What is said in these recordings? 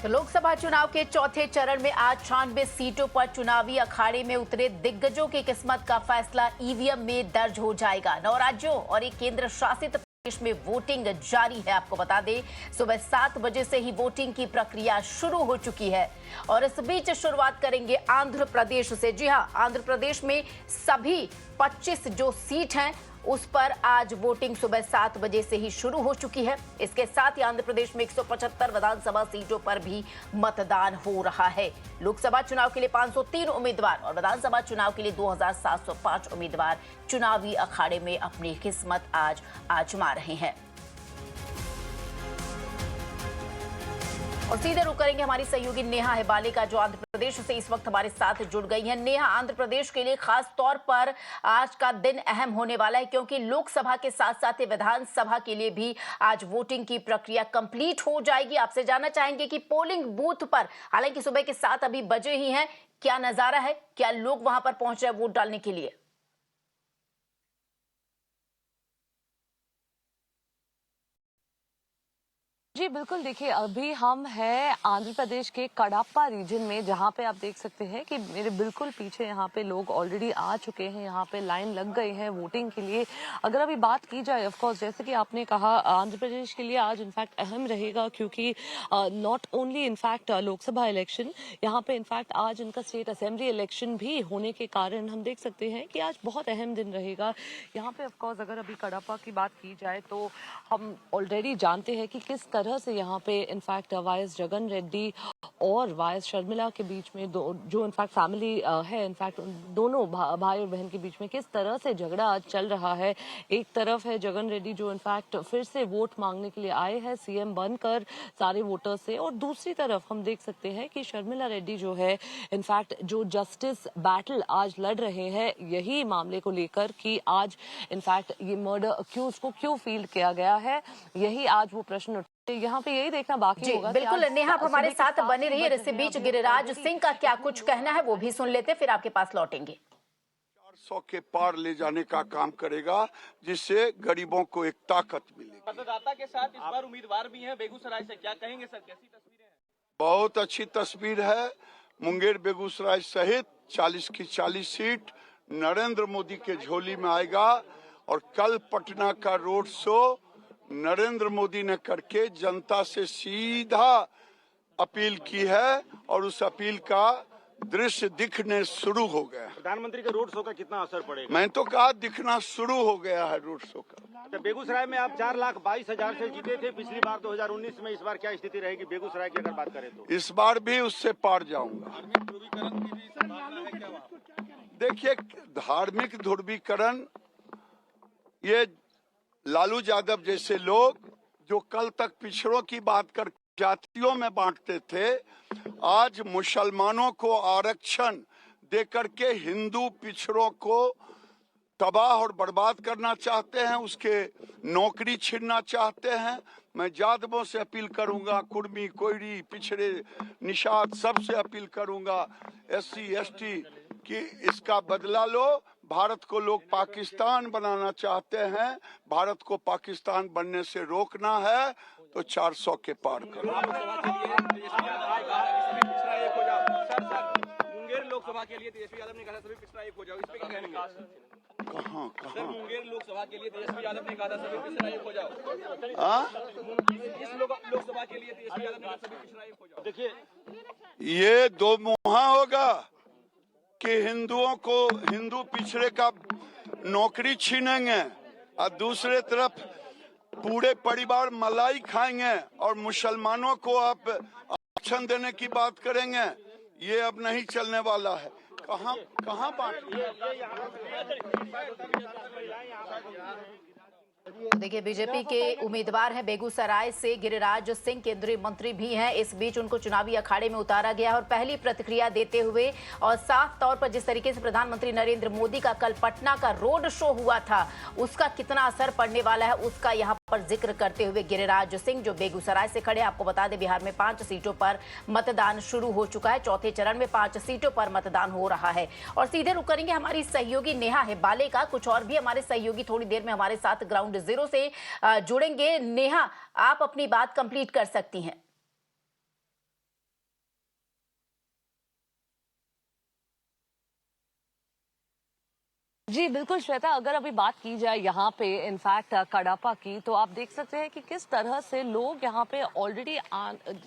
तो लोकसभा चुनाव के चौथे चरण में आज 96 सीटों पर चुनावी अखाड़े में उतरे दिग्गजों की किस्मत का फैसला ईवीएम में दर्ज हो जाएगा। 9 राज्यों और एक केंद्र शासित प्रदेश में वोटिंग जारी है। आपको बता दें, सुबह 7 बजे से ही वोटिंग की प्रक्रिया शुरू हो चुकी है। और इस बीच शुरुआत करेंगे आंध्र प्रदेश से। जी हां, आंध्र प्रदेश में सभी 25 जो सीट हैं उस पर आज वोटिंग सुबह 7 बजे से ही शुरू हो चुकी है। इसके साथ ही आंध्र प्रदेश में 175 विधानसभा सीटों पर भी मतदान हो रहा है। लोकसभा चुनाव के लिए 503 उम्मीदवार और विधानसभा चुनाव के लिए 2705 उम्मीदवार चुनावी अखाड़े में अपनी किस्मत आज आजमा रहे हैं। और सीधे रुक करेंगे हमारी सहयोगी नेहा हेबालिका, जो आंध्र प्रदेश से इस वक्त हमारे साथ जुड़ गई हैं। नेहा, आंध्र प्रदेश के लिए खास तौर पर आज का दिन अहम होने वाला है, क्योंकि लोकसभा के साथ साथ विधानसभा के लिए भी आज वोटिंग की प्रक्रिया कंप्लीट हो जाएगी। आपसे जानना चाहेंगे कि पोलिंग बूथ पर, हालांकि सुबह के 7 अभी बजे ही हैं, क्या नजारा है, क्या लोग वहां पर पहुंच रहे हैं वोट डालने के लिए? जी बिल्कुल, देखिए अभी हम हैं आंध्र प्रदेश के कडापा रीजन में, जहाँ पे आप देख सकते हैं कि मेरे बिल्कुल पीछे यहाँ पे लोग ऑलरेडी आ चुके हैं। यहाँ पे लाइन लग गए हैं वोटिंग के लिए। अगर अभी बात की जाए, ऑफ कोर्स जैसे कि आपने कहा, आंध्र प्रदेश के लिए आज इनफैक्ट अहम रहेगा, क्योंकि not only in fact Lok Sabha election, यहाँ पे इनफैक्ट आज इनका स्टेट असेंबली इलेक्शन भी होने के कारण हम देख सकते हैं कि आज बहुत अहम दिन रहेगा यहाँ पे। ऑफकोर्स अगर अभी कडापा की बात की जाए तो हम ऑलरेडी जानते हैं कि किस तरह से यहाँ पे इनफैक्ट वाईएस जगन रेड्डी और वाईएस शर्मिला के बीच में जो इनफैक्ट फैमिली है, इनफैक्ट दोनों भाई और बहन के बीच में किस तरह से झगड़ा आज चल रहा है। एक तरफ है जगन रेड्डी जो इनफैक्ट फिर से वोट मांगने के लिए आए हैं सीएम बनकर सारे वोटर्स से, और दूसरी तरफ हम देख सकते हैं कि शर्मिला रेड्डी जो है इनफैक्ट जो जस्टिस बैटल आज लड़ रहे हैं यही मामले को लेकर कि आज इनफैक्ट ये मर्डर अक्यूज को क्यों फील किया गया है, यही आज वो प्रश्न यहाँ पे यही देखना बाकी होगा। बिल्कुल नेहा, आप हमारे साथ बने रहिए। इस बीच गिरिराज सिंह का क्या कुछ कहना है वो भी सुन लेते, फिर आपके पास लौटेंगे। 400 के पार ले जाने का काम करेगा, जिससे गरीबों को एक ताकत मिलेगी। मतदाता के साथ इस बार उम्मीदवार भी हैं बेगूसराय से, क्या कहेंगे सर, कैसी तस्वीरें हैं? बहुत अच्छी तस्वीर है। मुंगेर बेगूसराय सहित 40 की 40 सीट नरेंद्र मोदी के झोली में आएगा। और कल पटना का रोड शो नरेंद्र मोदी ने करके जनता से सीधा अपील की है, और उस अपील का दृश्य दिखने शुरू हो गया। प्रधानमंत्री के रोड शो का कितना असर पड़ेगा? मैं तो कहा दिखना शुरू हो गया है रोड शो का। तो बेगूसराय में आप 4,22,000 से जीते थे पिछली बार 2019 में, इस बार क्या स्थिति रहेगी बेगूसराय की अगर बात करें तो? इस बार भी उससे पार जाऊंगा। देखिए, धार्मिक ध्रुवीकरण, ये लालू यादव जैसे लोग जो कल तक पिछड़ों की बात कर जातियों में बांटते थे, आज मुसलमानों को आरक्षण देकर के हिंदू पिछड़ों को तबाह और बर्बाद करना चाहते हैं, उसके नौकरी छीनना चाहते हैं। मैं यादवों से अपील करूंगा, कुर्मी, कोयरी, पिछड़े, निषाद, सबसे अपील करूंगा, SC ST कि इसका बदला लो। भारत को लोग पाकिस्तान बनाना चाहते हैं, भारत को पाकिस्तान बनने से रोकना है तो 400 के पार करो। मुंगेर लोकसभा के लिए तेजस्वी यादव ने कहा सभी पिछड़ा एक हो जाओ, इस पे क्या कहेंगे? कहाँ मुंगेर लोकसभा के लिए तेजस्वी यादव ने कहा सभी पिछड़ा एक हो जाओ। इस लोकसभा के लिए तेजस्वी यादव ने कहा सभी पिछड़ा एक हो जाओ। देखिए, ये दो मुहा होगा कि हिंदुओं को, हिंदू पिछड़े का नौकरी छीनेंगे और दूसरे तरफ पूरे परिवार मलाई खाएंगे, और मुसलमानों को आप आरक्षण देने की बात करेंगे। ये अब नहीं चलने वाला है। कहाँ बात? देखिए, बीजेपी के उम्मीदवार हैं बेगूसराय से गिरिराज सिंह, केंद्रीय मंत्री भी हैं। इस बीच उनको चुनावी अखाड़े में उतारा गया और पहली प्रतिक्रिया देते हुए और साफ तौर पर जिस तरीके से प्रधानमंत्री नरेंद्र मोदी का कल पटना का रोड शो हुआ था, उसका कितना असर पड़ने वाला है उसका यहाँ पर जिक्र करते हुए गिरिराज सिंह, जो बेगूसराय से खड़े, आपको बता दें बिहार में 5 सीटों पर मतदान शुरू हो चुका है। चौथे चरण में 5 सीटों पर मतदान हो रहा है। और सीधे रुक करेंगे हमारी सहयोगी नेहा हेबालिका, कुछ और भी हमारे सहयोगी थोड़ी देर में हमारे साथ ग्राउंड जीरो से जुड़ेंगे। नेहा, आप अपनी बात कंप्लीट कर सकती हैं। जी बिल्कुल श्वेता, अगर अभी बात की जाए यहाँ पे इनफैक्ट कडापा की, तो आप देख सकते हैं कि किस तरह से लोग यहाँ पे ऑलरेडी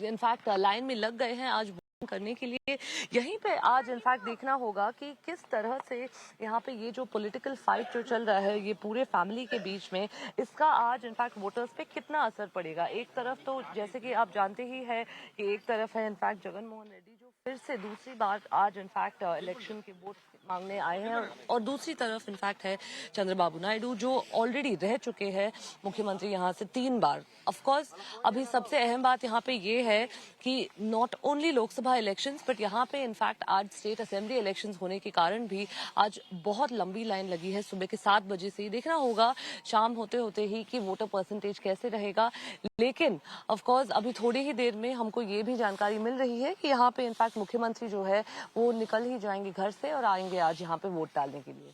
इनफैक्ट लाइन में लग गए हैं आज वोटिंग करने के लिए। यहीं पे आज इनफैक्ट देखना होगा कि किस तरह से यहाँ पे ये जो पॉलिटिकल फाइट जो चल रहा है ये पूरे फैमिली के बीच में, इसका आज इनफैक्ट वोटर्स पे कितना असर पड़ेगा। एक तरफ तो जैसे कि आप जानते ही है कि एक तरफ है इनफैक्ट जगन मोहन रेड्डी जो फिर से दूसरी बार आज इनफैक्ट इलेक्शन के वोट मांगने आए हैं, और दूसरी तरफ इनफैक्ट है चंद्रबाबू नायडू जो ऑलरेडी रह चुके हैं मुख्यमंत्री यहाँ से 3 बार। ऑफ कोर्स अभी सबसे अहम बात यहाँ पे ये है कि not only Lok Sabha elections but यहाँ पे इनफैक्ट आज स्टेट असेंबली इलेक्शंस होने के कारण भी आज बहुत लंबी लाइन लगी है। सुबह के 7 बजे से ही देखना होगा शाम होते होते ही कि वोटर परसेंटेज कैसे रहेगा। लेकिन ऑफ कोर्स अभी थोड़ी ही देर में हमको ये भी जानकारी मिल रही है कि यहाँ पे इनफैक्ट मुख्यमंत्री जो है वो निकल ही जाएंगे घर से और आएंगे आज यहाँ पे वोट डालने के लिए।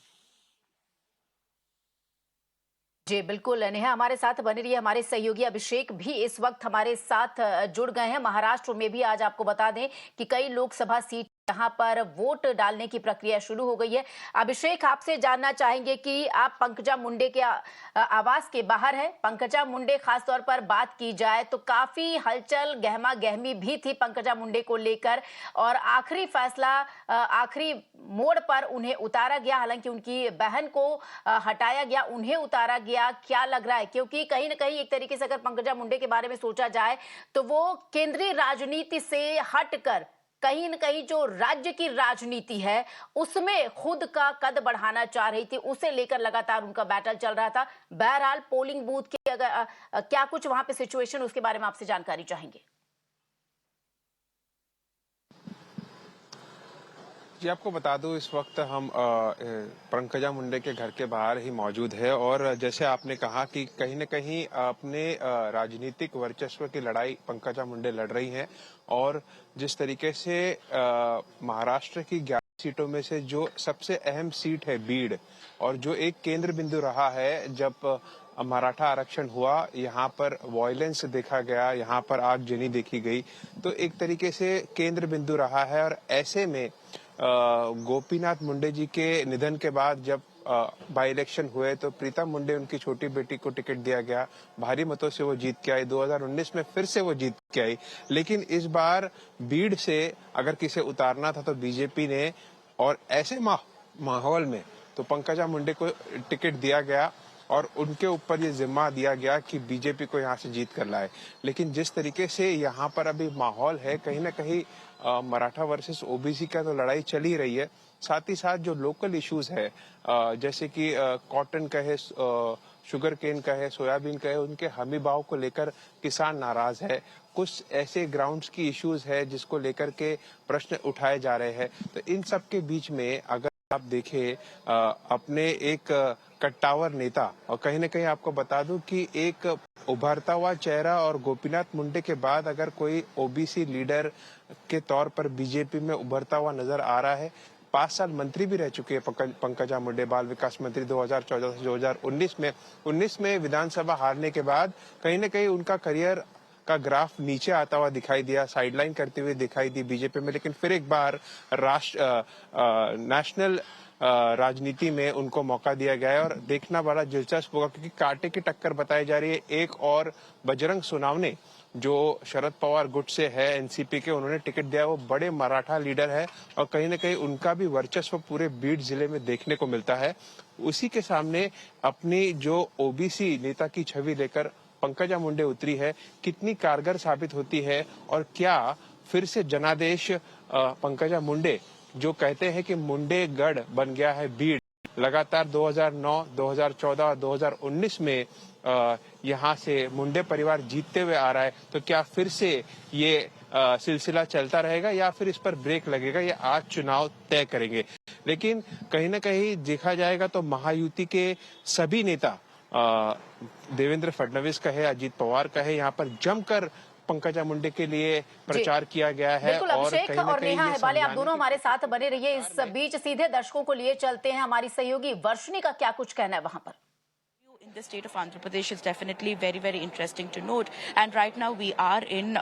जी बिल्कुल नेहा, हमारे साथ बने रही हमारे सहयोगी अभिषेक भी इस वक्त हमारे साथ जुड़ गए हैं। महाराष्ट्र में भी आज आपको बता दें कि कई लोकसभा सीट यहाँ पर वोट डालने की प्रक्रिया शुरू हो गई है। अभिषेक, आपसे जानना चाहेंगे कि आप पंकजा मुंडे के आवास के बाहर है। पंकजा मुंडे, खासतौर पर बात की जाए तो काफी हलचल गहमा गहमी भी थी पंकजा मुंडे को लेकर, और आखिरी फैसला आखिरी मोड़ पर उन्हें उतारा गया। हालांकि उनकी बहन को हटाया गया, उन्हें उतारा गया। क्या लग रहा है, क्योंकि कहीं ना कहीं एक तरीके से अगर पंकजा मुंडे के बारे में सोचा जाए तो वो केंद्रीय राजनीति से हटकर कहीं न कहीं जो राज्य की राजनीति है उसमें खुद का कद बढ़ाना चाह रही थी, उसे लेकर लगातार उनका बैटल चल रहा था। बहरहाल पोलिंग बूथ की अगर क्या कुछ वहां पे सिचुएशन, उसके बारे में आपसे जानकारी चाहेंगे। जी आपको बता दूं, इस वक्त हम पंकजा मुंडे के घर के बाहर ही मौजूद है, और जैसे आपने कहा कि कहीं न कहीं अपने राजनीतिक वर्चस्व की लड़ाई पंकजा मुंडे लड़ रही हैं, और जिस तरीके से महाराष्ट्र की 11 सीटों में से जो सबसे अहम सीट है बीड, और जो एक केंद्र बिंदु रहा है जब मराठा आरक्षण हुआ, यहाँ पर वायलेंस देखा गया, यहाँ पर आगजनी देखी गई, तो एक तरीके से केंद्र बिंदु रहा है। और ऐसे में गोपीनाथ मुंडे जी के निधन के बाद जब बाई इलेक्शन हुए तो प्रीतम मुंडे, उनकी छोटी बेटी को टिकट दिया गया, भारी मतों से वो जीत के आई। 2019 में फिर से वो जीत के आई, लेकिन इस बार बीड से अगर किसे उतारना था तो बीजेपी ने, और ऐसे माहौल में तो पंकजा मुंडे को टिकट दिया गया और उनके ऊपर ये जिम्मा दिया गया कि बीजेपी को यहाँ से जीत कर लाए। लेकिन जिस तरीके से यहाँ पर अभी माहौल है, कहीं ना कहीं मराठा वर्सेस ओबीसी का तो लड़ाई चल ही रही है, साथ ही साथ जो लोकल इश्यूज है जैसे कि कॉटन का है, शुगर केन का है, सोयाबीन का है, उनके हमी भाव को लेकर किसान नाराज है। कुछ ऐसे ग्राउंड्स की इश्यूज है जिसको लेकर के प्रश्न उठाए जा रहे हैं। तो इन सब के बीच में अगर आप देखें अपने एक कट्टावर नेता, और कहीं ना कहीं आपको बता दूं कि एक उभरता हुआ चेहरा और गोपीनाथ मुंडे के बाद अगर कोई ओबीसी लीडर के तौर पर बीजेपी में उभरता हुआ नजर आ रहा है। 5 साल मंत्री भी रह चुके हैं पंकजा मुंडे, बाल विकास मंत्री 2014 से 2019 में विधानसभा हारने के बाद कहीं ना कहीं उनका करियर का ग्राफ नीचे आता हुआ दिखाई दिया, साइडलाइन करते हुए दिखाई दी बीजेपी में। लेकिन फिर एक बार नेशनल राजनीति में उनको मौका दिया गया है, और देखना बड़ा दिलचस्प होगा क्योंकि कांटे की टक्कर बताई जा रही है। एक और बजरंग सोनावने जो शरद पवार गुट से है, एनसीपी के, उन्होंने टिकट दिया, वो बड़े मराठा लीडर है और कहीं ना कहीं उनका भी वर्चस्व पूरे बीड जिले में देखने को मिलता है। उसी के सामने अपनी जो ओबीसी नेता की छवि लेकर पंकजा मुंडे उतरी है, कितनी कारगर साबित होती है, और क्या फिर से जनादेश पंकजा मुंडे, जो कहते हैं कि मुंडे गढ़ बन गया है बीड, लगातार 2009, 2014 और 2019 में यहाँ से मुंडे परिवार जीतते हुए आ रहा है, तो क्या फिर से ये सिलसिला चलता रहेगा या फिर इस पर ब्रेक लगेगा, ये आज चुनाव तय करेंगे। लेकिन कहीं ना कहीं देखा जाएगा तो महायुति के सभी नेता, देवेंद्र फडणवीस का है, अजीत पवार का है, यहाँ पर जमकर पंकजा मुंडे के लिए प्रचार किया गया है। बिल्कुल अभिषेक और नेहा हेबाले, आप दोनों हमारे साथ बने रहिए। इस बीच सीधे दर्शकों को लिए चलते हैं, हमारी सहयोगी वर्षिनी का क्या कुछ कहना है वहां पर। In the state of Andhra Pradesh is definitely very, very interesting to note. And right now we are in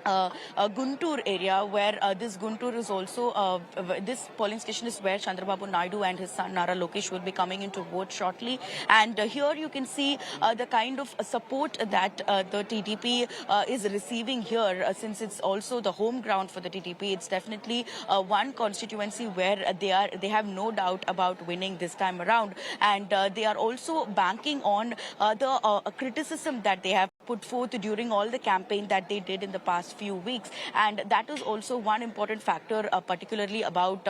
Guntur area, where this Guntur is also, this polling station is where Chandrababu Naidu and his son Nara Lokesh will be coming in to vote shortly. And here you can see the kind of support that the TDP is receiving here, since it's also the home ground for the TDP. It's definitely one constituency where they have no doubt about winning this time around. And they are also banking on the criticism that they have put forth during all the campaign that they did in the past few weeks. And that is also one important factor, particularly about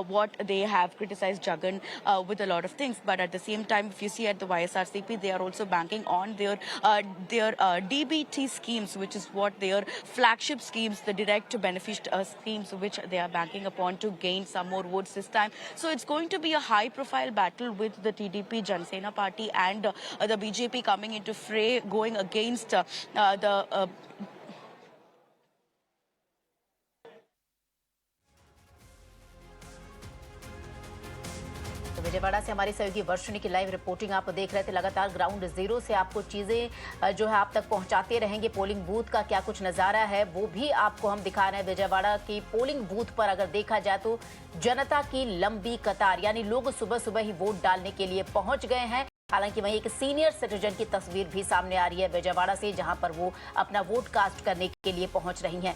what they have criticized Jagan with a lot of things. But at the same time, if you see at the YSRCP, they are also banking on their DBT schemes, which is what their flagship schemes, the direct benefit schemes, which they are banking upon to gain some more votes this time. So it's going to be a high-profile battle with the TDP, Jana Sena Party and the BJP coming into fray, going against the तो विजयवाड़ा से हमारी सहयोगी वर्षिणी की live reporting आप देख रहे थे। लगातार ग्राउंड जीरो से आपको चीजें जो है आप तक पहुंचाते रहेंगे। पोलिंग बूथ का क्या कुछ नजारा है वो भी आपको हम दिखा रहे हैं। विजयवाड़ा की पोलिंग बूथ पर अगर देखा जाए तो जनता की लंबी कतार, यानी लोग सुबह सुबह ही वोट डालने के लिए पहुंच गए हैं। हालांकि वहीं एक सीनियर सिटीजन की तस्वीर भी सामने आ रही है विजयवाड़ा से, जहां पर वो अपना वोट कास्ट करने के लिए पहुंच रही हैं।